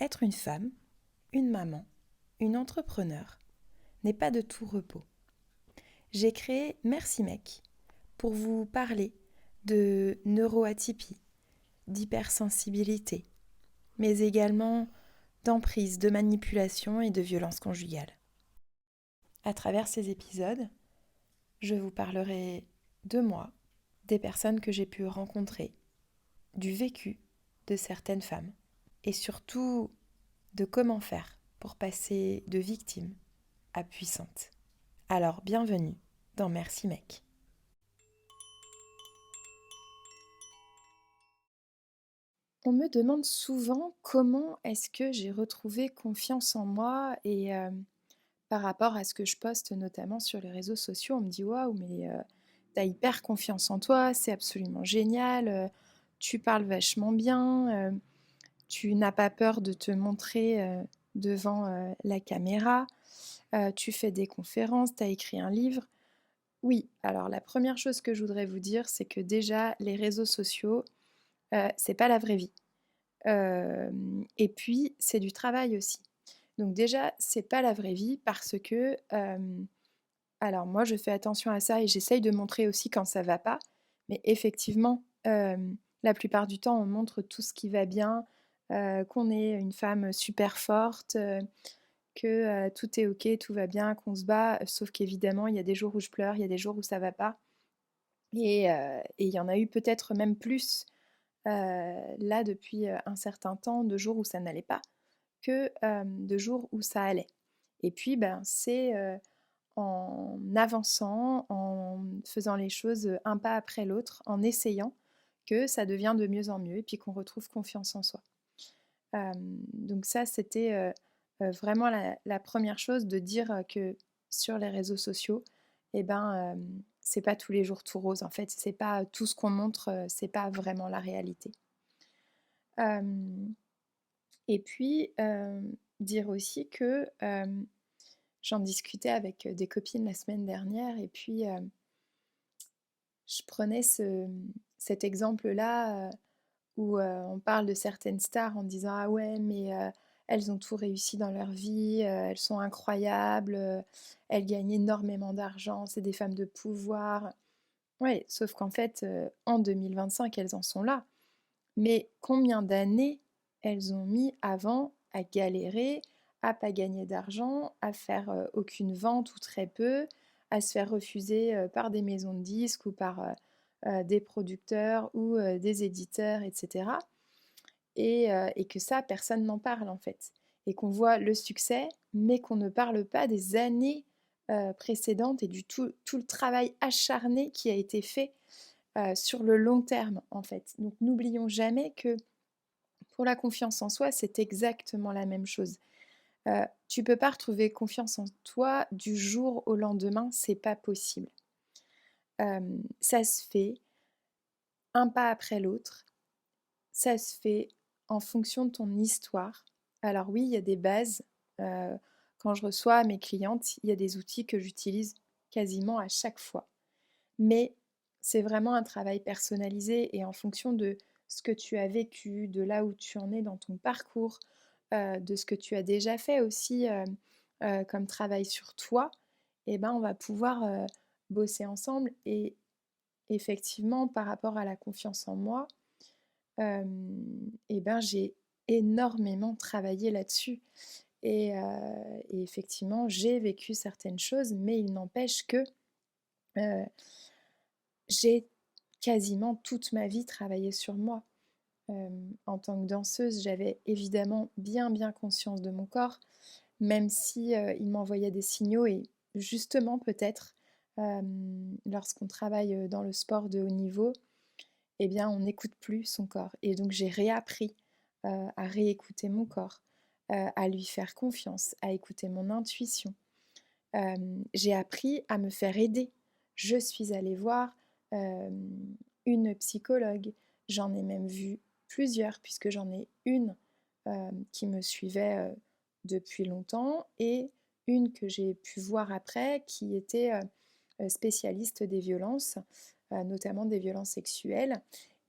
Être une femme, une maman, une entrepreneure n'est pas de tout repos. J'ai créé Merci Mec pour vous parler de neuroatypie, d'hypersensibilité, mais également d'emprise, de manipulation et de violence conjugale. À travers ces épisodes, je vous parlerai de moi, des personnes que j'ai pu rencontrer, du vécu de certaines femmes et surtout de comment faire pour passer de victime à puissante. Alors bienvenue dans Merci Mec. On me demande souvent comment est-ce que j'ai retrouvé confiance en moi et par rapport à ce que je poste notamment sur les réseaux sociaux, on me dit waouh mais t'as hyper confiance en toi, c'est absolument génial, tu parles vachement bien, tu n'as pas peur de te montrer devant la caméra, tu fais des conférences, tu as écrit un livre. Oui, alors la première chose que je voudrais vous dire, c'est que déjà les réseaux sociaux, c'est pas la vraie vie. Et puis c'est du travail aussi. Donc déjà, c'est pas la vraie vie parce que, alors moi je fais attention à ça et j'essaye de montrer aussi quand ça va pas. Mais effectivement, la plupart du temps, on montre tout ce qui va bien, qu'on est une femme super forte, que tout est OK, tout va bien, qu'on se bat, sauf qu'évidemment, il y a des jours où je pleure, il y a des jours où ça va pas. Et il y en a eu peut-être même plus là depuis un certain temps, de jours où ça n'allait pas, que de jours où ça allait. Et puis, ben, c'est en avançant, en faisant les choses un pas après l'autre, en essayant, que ça devient de mieux en mieux et puis qu'on retrouve confiance en soi. Donc ça, c'était vraiment la première chose de dire que sur les réseaux sociaux, eh ben, c'est pas tous les jours tout rose. En fait, c'est pas tout ce qu'on montre, c'est pas vraiment la réalité. Et puis, dire aussi que j'en discutais avec des copines la semaine dernière et puis je prenais cet exemple-là où on parle de certaines stars en disant ah ouais mais elles ont tout réussi dans leur vie, elles sont incroyables, elles gagnent énormément d'argent, c'est des femmes de pouvoir. Ouais, sauf qu'en fait en 2025 elles en sont là. Mais combien d'années elles ont mis avant à galérer, à pas gagner d'argent, à faire aucune vente ou très peu, à se faire refuser par des maisons de disques ou par des producteurs ou des éditeurs, etc. Et que ça, personne n'en parle en fait. Et qu'on voit le succès, mais qu'on ne parle pas des années précédentes et du tout le travail acharné qui a été fait sur le long terme en fait. Donc n'oublions jamais que pour la confiance en soi, c'est exactement la même chose. Tu peux pas retrouver confiance en toi du jour au lendemain, c'est pas possible. Ça se fait un pas après l'autre, ça se fait en fonction de ton histoire. Alors oui, il y a des bases. Quand je reçois mes clientes, il y a des outils que j'utilise quasiment à chaque fois. Mais c'est vraiment un travail personnalisé et en fonction de ce que tu as vécu, de là où tu en es dans ton parcours, de ce que tu as déjà fait aussi comme travail sur toi, eh ben, on va pouvoir bosser ensemble. Et effectivement, par rapport à la confiance en moi, eh ben, j'ai énormément travaillé là-dessus. Et effectivement, j'ai vécu certaines choses, mais il n'empêche que j'ai quasiment toute ma vie travaillé sur moi. En tant que danseuse, j'avais évidemment bien conscience de mon corps, même si il m'envoyait des signaux et justement peut-être lorsqu'on travaille dans le sport de haut niveau, eh bien on n'écoute plus son corps. Et donc j'ai réappris à réécouter mon corps, à lui faire confiance, à écouter mon intuition. J'ai appris à me faire aider. Je suis allée voir une psychologue. J'en ai même vu plusieurs, puisque j'en ai une qui me suivait depuis longtemps et une que j'ai pu voir après qui était spécialiste des violences, notamment des violences sexuelles,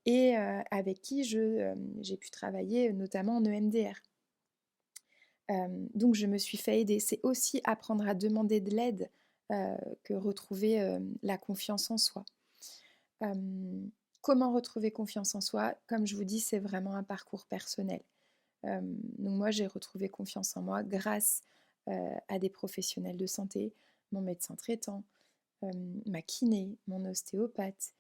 et avec qui j'ai pu travailler notamment en EMDR. Donc je me suis fait aider. C'est aussi apprendre à demander de l'aide, que retrouver, la confiance en soi. Hem, Comment retrouver confiance en soi? Comme je vous dis, c'est vraiment un parcours personnel. Donc moi, j'ai retrouvé confiance en moi grâce, à des professionnels de santé, mon médecin traitant, ma kiné, mon ostéopathe.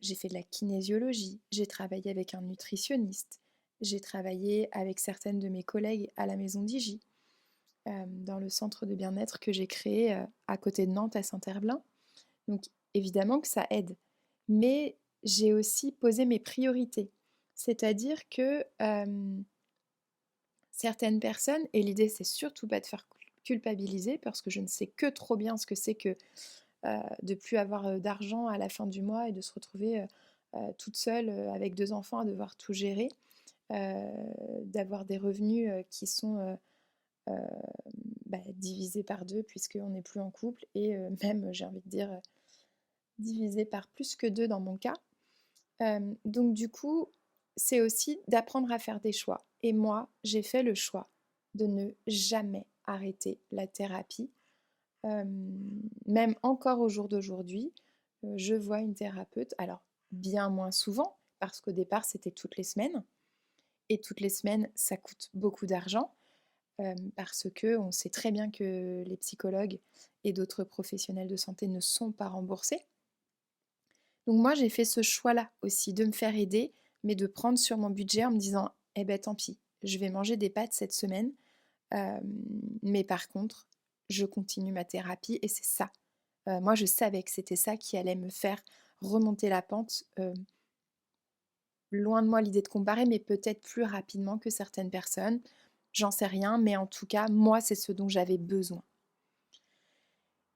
J'ai fait de la kinésiologie, j'ai travaillé avec un nutritionniste, j'ai travaillé avec certaines de mes collègues à la maison d'Hygie, dans le centre de bien-être que j'ai créé, à côté de Nantes, à Saint-Herblain. Donc évidemment que ça aide, mais j'ai aussi posé mes priorités. C'est-à-dire que, certaines personnes et l'idée c'est surtout pas de faire culpabiliser parce que je ne sais que trop bien ce que c'est que, de plus avoir, d'argent à la fin du mois et de se retrouver, toute seule, avec 2 enfants à devoir tout gérer, heu, d'avoir des revenus, qui sont, heu, divisés par 2 puisqu'on n'est plus en couple et même j'ai envie de dire, divisés par plus que 2 dans mon cas. Donc du coup, c'est aussi d'apprendre à faire des choix et moi, j'ai fait le choix de ne jamais arrêter la thérapie. Même encore au jour d'aujourd'hui, je vois une thérapeute, alors bien moins souvent, parce qu'au départ c'était toutes les semaines, et toutes les semaines ça coûte beaucoup d'argent, parce que on sait très bien que les psychologues et d'autres professionnels de santé ne sont pas remboursés. Donc moi j'ai fait ce choix-là aussi, de me faire aider, mais de prendre sur mon budget en me disant: «Eh ben tant pis, je vais manger des pâtes cette semaine, mais par contre, je continue ma thérapie» et c'est ça. Moi, je savais que c'était ça qui allait me faire remonter la pente, loin de moi l'idée de comparer, mais peut-être plus rapidement que certaines personnes. J'en sais rien, mais en tout cas, moi, c'est ce dont j'avais besoin.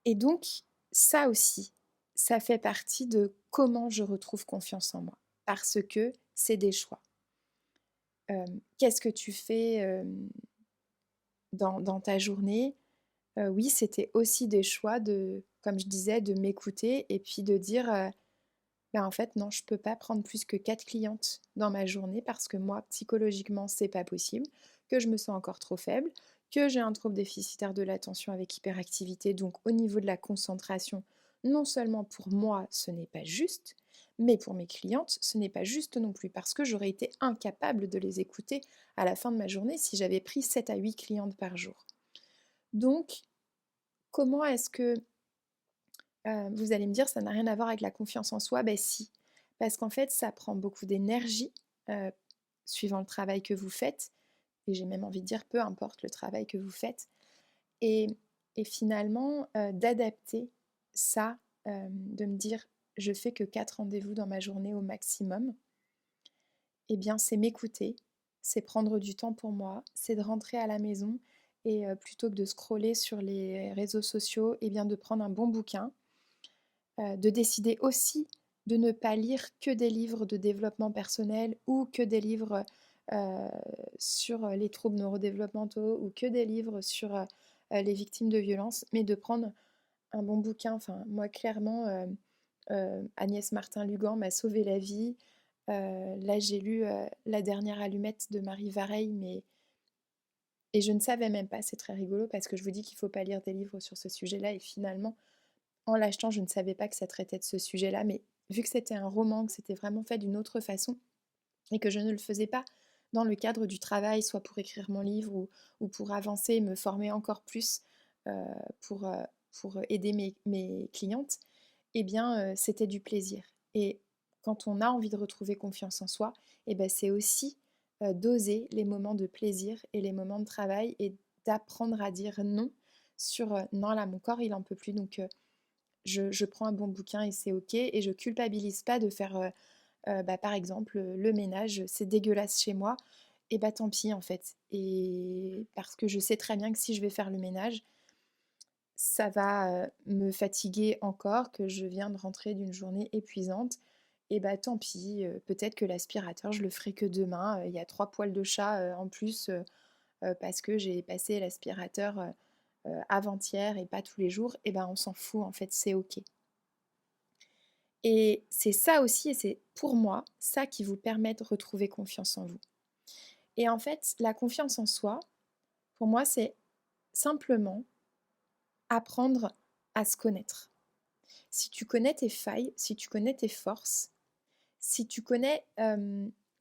Et donc, ça aussi, ça fait partie de comment je retrouve confiance en moi. Parce que c'est des choix. Qu'est-ce que tu fais dans ta journée? Oui, c'était aussi des choix de, comme je disais, de m'écouter et puis de dire, bah, en fait, non, je peux pas prendre plus que 4 clientes dans ma journée parce que moi, psychologiquement, c'est pas possible, que je me sens encore trop faible, que j'ai un trouble déficitaire de l'attention avec hyperactivité. Donc, au niveau de la concentration, non seulement pour moi, ce n'est pas juste, mais pour mes clientes, ce n'est pas juste non plus parce que j'aurais été incapable de les écouter à la fin de ma journée si j'avais pris 7 à 8 clientes par jour. Donc, comment est-ce que vous allez me dire: «Ça n'a rien à voir avec la confiance en soi». Ben si, parce qu'en fait, ça prend beaucoup d'énergie, heu, suivant le travail que vous faites et j'ai même envie de dire peu importe le travail que vous faites et finalement, d'adapter ça, de me dire: «Je fais que 4 rendez-vous dans ma journée au maximum» et bien, c'est m'écouter, c'est prendre du temps pour moi, c'est de rentrer à la maison et plutôt que de scroller sur les réseaux sociaux et bien, de prendre un bon bouquin, de décider aussi de ne pas lire que des livres de développement personnel ou que des livres, heu, sur, les troubles neurodéveloppementaux ou que des livres sur, les victimes de violences, mais de prendre un bon bouquin. Enfin, moi clairement, Agnès Martin-Lugan m'a sauvé la vie. Là, j'ai lu, La dernière allumette de Marie Vareille, mais et je ne savais même pas, c'est très rigolo parce que je vous dis qu'il ne faut pas lire des livres sur ce sujet-là et finalement en l'achetant, je ne savais pas que ça traitait de ce sujet-là, mais vu que c'était un roman, que c'était vraiment fait d'une autre façon et que je ne le faisais pas dans le cadre du travail, soit pour écrire mon livre ou pour avancer et me former encore plus euh, pour, euh, pour aider mes clientes, eh bien, c'était du plaisir. Et quand on a envie de retrouver confiance en soi, eh ben, c'est aussi d'oser les moments de plaisir et les moments de travail et d'apprendre à dire non sur non là mon corps il en peut plus donc je prends un bon bouquin et c'est OK et je culpabilise pas de faire, par exemple, le ménage, c'est dégueulasse chez moi et bah, tant pis en fait et parce que je sais très bien que si je vais faire le ménage, ça va, me fatiguer encore, que je viens de rentrer d'une journée épuisante et bah, tant pis, peut-être que l'aspirateur, je le ferai que demain, il y a 3 poils de chat, en plus, parce que j'ai passé l'aspirateur, avant-hier et pas tous les jours et ben, on s'en fout en fait, c'est OK. Et c'est ça aussi et c'est pour moi ça qui vous permet de retrouver confiance en vous. Et en fait, la confiance en soi, pour moi, c'est simplement apprendre à se connaître. Si tu connais tes failles, si tu connais tes forces, si tu connais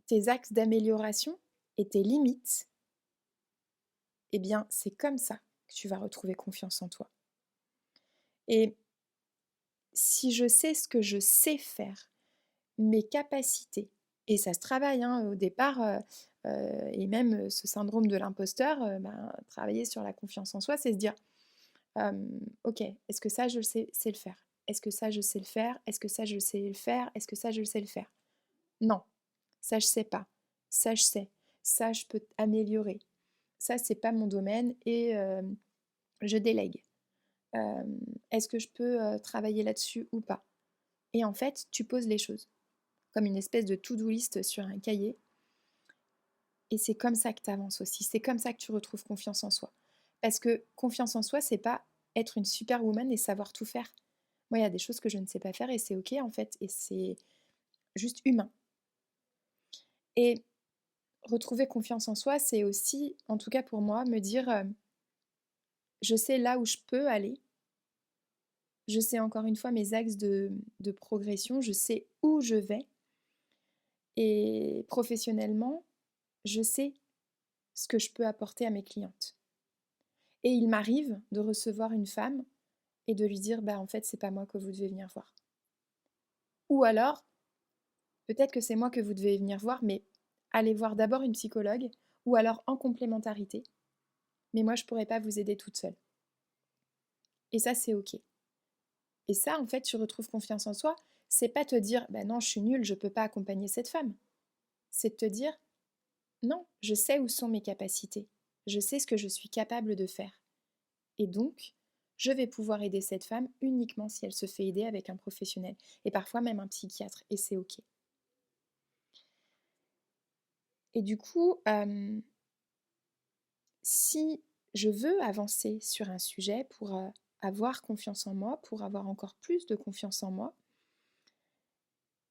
tes axes d'amélioration et tes limites, eh bien, c'est comme ça que tu vas retrouver confiance en toi. Et si je sais ce que je sais faire, mes capacités, et ça se travaille au départ, et même ce syndrome de l'imposteur, travailler sur la confiance en soi, c'est se dire ok, est-ce que ça je sais le faire? Est-ce que ça je sais le faire? Est-ce que ça je sais le faire? Est-ce que ça je sais le faire? Non, ça je sais pas. Ça je sais. Ça je peux améliorer. Ça c'est pas mon domaine et je délègue. Est-ce que je peux travailler là-dessus ou pas? Et en fait, tu poses les choses comme une espèce de to-do list sur un cahier. Et c'est comme ça que tu avances aussi. C'est comme ça que tu retrouves confiance en soi. Parce que confiance en soi, c'est pas être une superwoman et savoir tout faire. Moi, il y a des choses que je ne sais pas faire et c'est ok en fait. Et c'est juste humain. Et retrouver confiance en soi, c'est aussi, en tout cas pour moi, me dire je sais là où je peux aller. Je sais encore une fois mes axes de progression. Je sais où je vais. Et professionnellement, je sais ce que je peux apporter à mes clientes. Et il m'arrive de recevoir une femme et de lui dire bah en fait c'est pas moi que vous devez venir voir. Ou alors, peut-être que c'est moi que vous devez venir voir, mais allez voir d'abord une psychologue, ou alors en complémentarité. Mais moi je pourrais pas vous aider toute seule. Et ça c'est ok. Et ça en fait tu retrouves confiance en soi, c'est pas te dire bah non je suis nulle, je peux pas accompagner cette femme. C'est de te dire non, je sais où sont mes capacités, je sais ce que je suis capable de faire. Et donc, je vais pouvoir aider cette femme uniquement si elle se fait aider avec un professionnel. Et parfois même un psychiatre. Et c'est OK. Et du coup, si je veux avancer sur un sujet pour avoir confiance en moi, pour avoir encore plus de confiance en moi,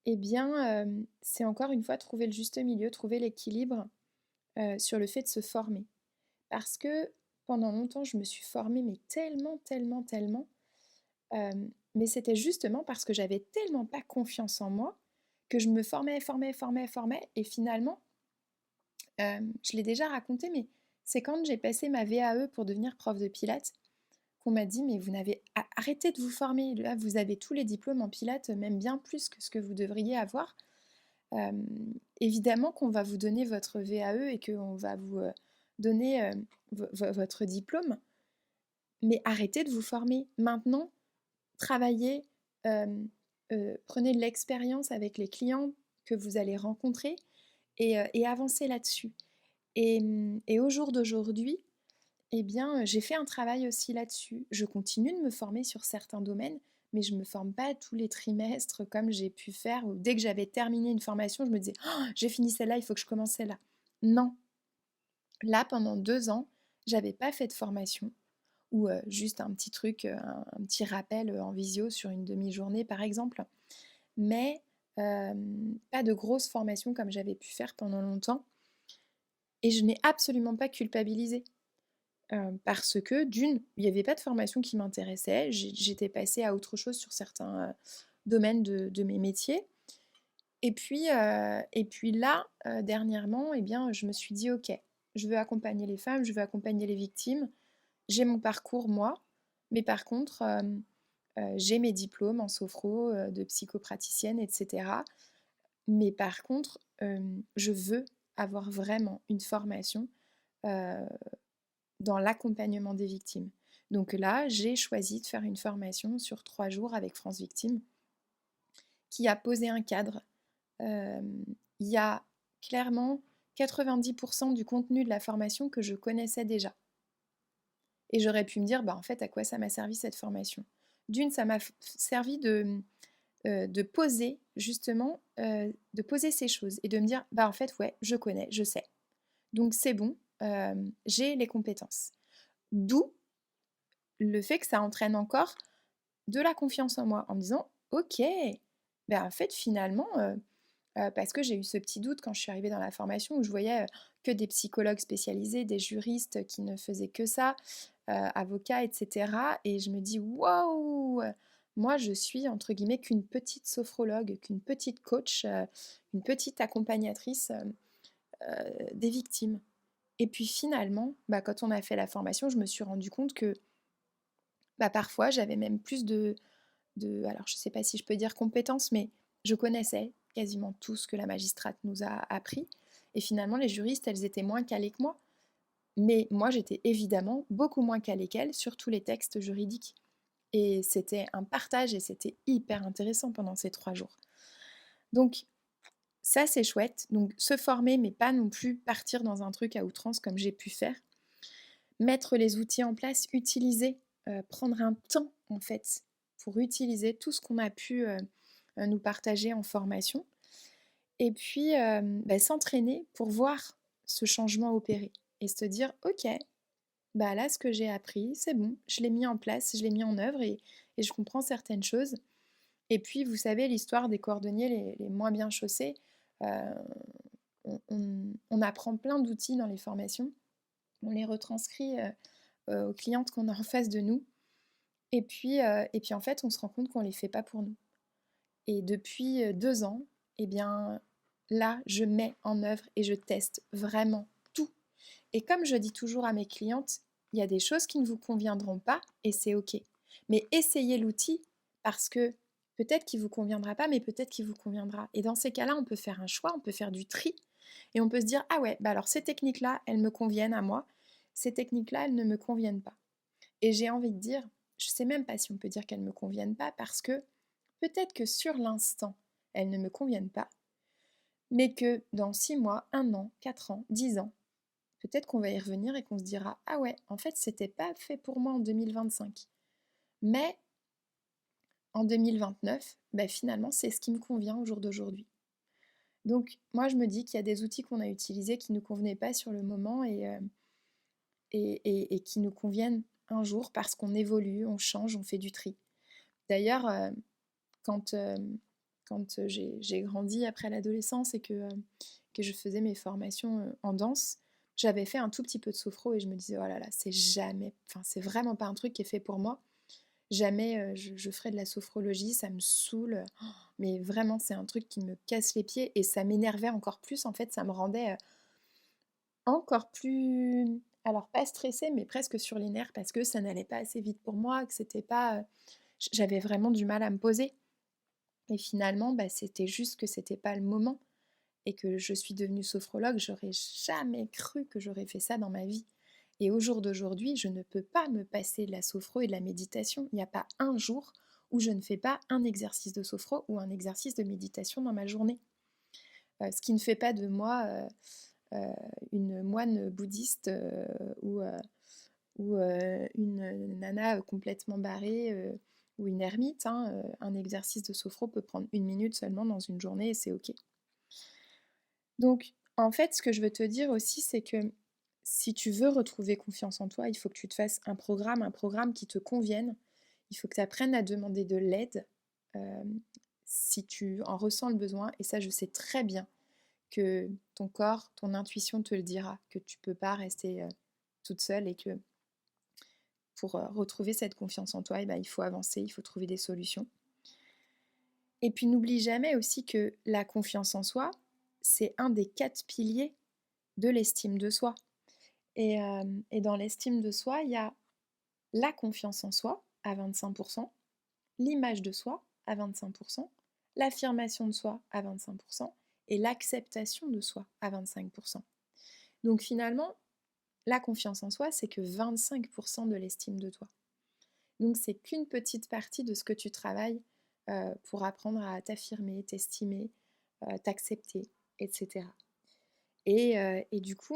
eh bien, c'est encore une fois trouver le juste milieu, trouver l'équilibre sur le fait de se former. Parce que pendant longtemps, je me suis formée, mais tellement, tellement, tellement. Mais c'était justement parce que j'avais tellement pas confiance en moi que je me formais et finalement, je l'ai déjà raconté, mais c'est quand j'ai passé ma VAE pour devenir prof de pilates qu'on m'a dit: «Mais vous n'avez arrêtez de vous former, là vous avez tous les diplômes en pilates, même bien plus que ce que vous devriez avoir. Évidemment qu'on va vous donner votre VAE et qu'on va vous, donner, votre diplôme, mais arrêtez de vous former. Maintenant, travaillez, prenez de l'expérience avec les clients que vous allez rencontrer et avancez là-dessus. Et au jour d'aujourd'hui, eh bien, j'ai fait un travail aussi là-dessus. Je continue de me former sur certains domaines, mais je ne me forme pas tous les trimestres comme j'ai pu faire, ou dès que j'avais terminé une formation, je me disais: «Oh, j'ai fini celle-là, il faut que je commence celle-là». Non, là, pendant 2 ans, j'avais pas fait de formation ou juste un petit truc, un petit rappel en visio sur une demi-journée par exemple, mais pas de grosse formation comme j'avais pu faire pendant longtemps et je n'ai absolument pas culpabilisé. Parce que d'une, il n'y avait pas de formation qui m'intéressait, j'étais passée à autre chose sur certains domaines de mes métiers. Et puis là, dernièrement, eh bien, je me suis dit: «OK, je veux accompagner les femmes, je veux accompagner les victimes. J'ai mon parcours moi, mais par contre, j'ai mes diplômes en sophro, de psychopraticienne et cetera. Mais par contre, je veux avoir vraiment une formation, heu, dans l'accompagnement des victimes». Donc là, j'ai choisi de faire une formation sur 3 jours avec France Victimes qui a posé un cadre. Il y a clairement 90 du contenu de la formation que je connaissais déjà. Et j'aurais pu me dire: «Bah, en fait, à quoi ça m'a servi cette formation?» D'une, ça m'a servi de poser justement, de poser ces choses et de me dire: «Bah, en fait, ouais, je connais, je sais. Donc c'est bon, j'ai les compétences». D'où le fait que ça entraîne encore de la confiance en moi en me disant: «OK, bah, en fait, finalement, parce que j'ai eu ce petit doute quand je suis arrivée dans la formation où je voyais que des psychologues spécialisés, des juristes qui ne faisaient que ça, avocats, etc. Et je me dis, waouh, moi je suis entre guillemets qu'une petite sophrologue, qu'une petite coach, une petite accompagnatrice des victimes. Et puis finalement, quand on a fait la formation, je me suis rendu compte que parfois j'avais même plus alors je ne sais pas si je peux dire compétences, mais je connaissais quasiment tout ce que la magistrate nous a appris. Et finalement, les juristes, elles étaient moins calées que moi. Mais moi, j'étais évidemment beaucoup moins calée qu'elles sur tous les textes juridiques. Et c'était un partage et c'était hyper intéressant pendant ces 3 jours. Donc, ça, c'est chouette. Donc, se former, mais pas non plus partir dans un truc à outrance comme j'ai pu faire. Mettre les outils en place, utiliser, prendre un temps, en fait, pour utiliser tout ce qu'on a pu nous partager en formation. Et puis, s'entraîner pour voir ce changement opérer. Et se dire, ok, là, ce que j'ai appris, c'est bon, je l'ai mis en place, je l'ai mis en œuvre et je comprends certaines choses. Et puis, vous savez, l'histoire des cordonniers les moins bien chaussés, euh, on apprend plein d'outils dans les formations, on les retranscrit aux clientes qu'on a en face de nous. Et puis en fait, on se rend compte qu'on ne les fait pas pour nous. Et depuis 2 ans, eh bien, là, je mets en œuvre et je teste vraiment tout. Et comme je dis toujours à mes clientes, il y a des choses qui ne vous conviendront pas et c'est OK. Mais essayez l'outil parce que peut-être qu'il ne vous conviendra pas, mais peut-être qu'il vous conviendra. Et dans ces cas-là, on peut faire un choix, on peut faire du tri et on peut se dire, ah ouais, alors ces techniques-là, elles me conviennent à moi. Ces techniques-là, elles ne me conviennent pas. Et j'ai envie de dire, je ne sais même pas si on peut dire qu'elles ne me conviennent pas parce que peut-être que sur l'instant, elles ne me conviennent pas, mais que dans 6 mois, 1 an, 4 ans, 10 ans, peut-être qu'on va y revenir et qu'on se dira, ah ouais, en fait, c'était pas fait pour moi en 2025. Mais en 2029, finalement, c'est ce qui me convient au jour d'aujourd'hui. Donc, moi, je me dis qu'il y a des outils qu'on a utilisés qui ne nous convenaient pas sur le moment et qui nous conviennent un jour parce qu'on évolue, on change, on fait du tri. D'ailleurs, quand, j'ai grandi après l'adolescence et que je faisais mes formations en danse, j'avais fait un tout petit peu de sophro et je me disais, oh là là, c'est vraiment pas un truc qui est fait pour moi. Jamais je ferai de la sophrologie, ça me saoule. Mais vraiment, c'est un truc qui me casse les pieds et ça m'énervait encore plus. En fait, ça me rendait encore plus, alors pas stressée, mais presque sur les nerfs parce que ça n'allait pas assez vite pour moi, que c'était pas, j'avais vraiment du mal à me poser. Et finalement, c'était juste que c'était pas le moment et que je suis devenue sophrologue. J'aurais jamais cru que j'aurais fait ça dans ma vie. Et au jour d'aujourd'hui, je ne peux pas me passer de la sophro et de la méditation. Il n'y a pas un jour où je ne fais pas un exercice de sophro ou un exercice de méditation dans ma journée. Ce qui ne fait pas de moi une moine bouddhiste ou une nana complètement barrée ou une ermite. Un exercice de sophro peut prendre 1 minute seulement dans une journée et c'est OK. Donc, en fait, ce que je veux te dire aussi, c'est que si tu veux retrouver confiance en toi, il faut que tu te fasses un programme qui te convienne. Il faut que tu apprennes à demander de l'aide si tu en ressens le besoin. Et ça, je sais très bien que ton corps, ton intuition te le dira, que tu ne peux pas rester toute seule et que pour retrouver cette confiance en toi, il faut avancer, il faut trouver des solutions. Et puis n'oublie jamais aussi que la confiance en soi, c'est un des 4 piliers de l'estime de soi. Et dans l'estime de soi, il y a la confiance en soi à 25%, l'image de soi à 25%, l'affirmation de soi à 25% et l'acceptation de soi à 25%. Donc finalement, la confiance en soi, c'est que 25% de l'estime de toi. Donc c'est qu'une petite partie de ce que tu travailles pour apprendre à t'affirmer, t'estimer, t'accepter, etc. Et du coup,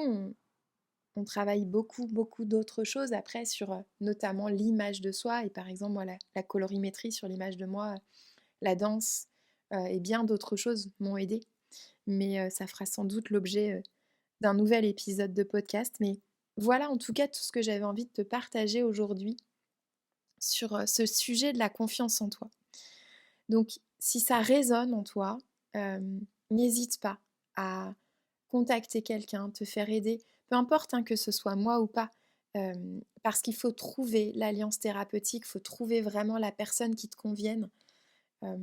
on travaille beaucoup, beaucoup d'autres choses après sur notamment l'image de soi. Et par exemple, moi, la colorimétrie sur l'image de moi, la danse et bien d'autres choses m'ont aidée. Mais ça fera sans doute l'objet d'un nouvel épisode de podcast. Mais voilà en tout cas tout ce que j'avais envie de te partager aujourd'hui sur ce sujet de la confiance en toi. Donc, si ça résonne en toi, n'hésite pas à contacter quelqu'un, te faire aider, peu importe hein, que ce soit moi ou pas, parce qu'il faut trouver l'alliance thérapeutique, il faut trouver vraiment la personne qui te convienne. Euh,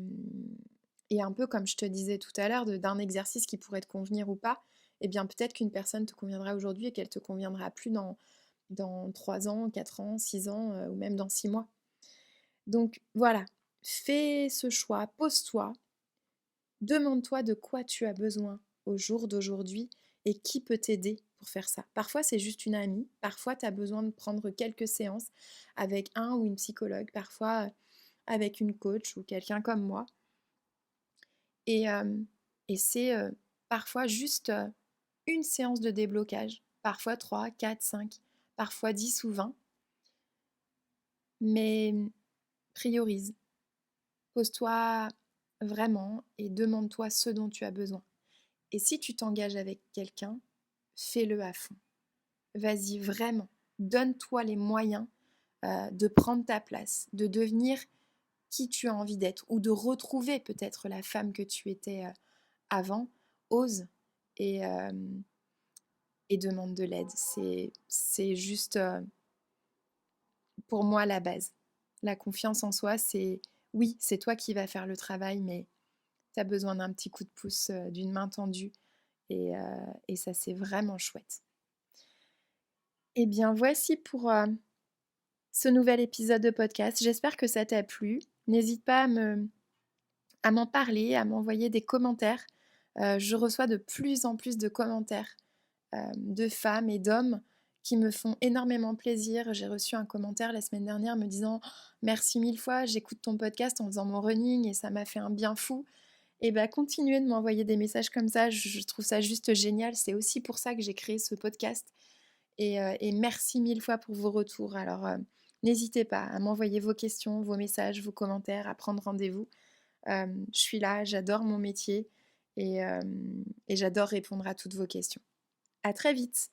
et un peu comme je te disais tout à l'heure, d'un exercice qui pourrait te convenir ou pas, eh bien peut-être qu'une personne te conviendra aujourd'hui et qu'elle te conviendra plus dans 3 ans, 4 ans, 6 ans ou même dans 6 mois. Donc voilà, fais ce choix, pose-toi, demande-toi de quoi tu as besoin au jour d'aujourd'hui et qui peut t'aider pour faire ça. Parfois, c'est juste une amie, parfois, tu as besoin de prendre quelques séances avec un ou une psychologue, parfois avec une coach ou quelqu'un comme moi. Et, c'est parfois juste une séance de déblocage, parfois 3, 4, 5, parfois 10 ou 20. Mais priorise, pose-toi vraiment et demande-toi ce dont tu as besoin. Et si tu t'engages avec quelqu'un, fais-le à fond. Vas-y, vraiment. Donne-toi les moyens de prendre ta place, de devenir qui tu as envie d'être ou de retrouver peut-être la femme que tu étais avant. Ose et, euh, et demande de l'aide. C'est juste, pour moi, la base. La confiance en soi, c'est oui, c'est toi qui vas faire le travail, mais tu as besoin d'un petit coup de pouce, d'une main tendue. Et ça, c'est vraiment chouette. Eh bien, voici pour ce nouvel épisode de podcast. J'espère que ça t'a plu. N'hésite pas à m'en parler, à m'envoyer des commentaires. Je reçois de plus en plus de commentaires de femmes et d'hommes qui me font énormément plaisir. J'ai reçu un commentaire la semaine dernière me disant merci 1000 fois, j'écoute ton podcast en faisant mon running et ça m'a fait un bien fou. Et bah continuez de m'envoyer des messages comme ça, je trouve ça juste génial. C'est aussi pour ça que j'ai créé ce podcast. Et merci 1000 fois pour vos retours. Alors n'hésitez pas à m'envoyer vos questions, vos messages, vos commentaires, à prendre rendez-vous. Je suis là, j'adore mon métier et j'adore répondre à toutes vos questions. À très vite!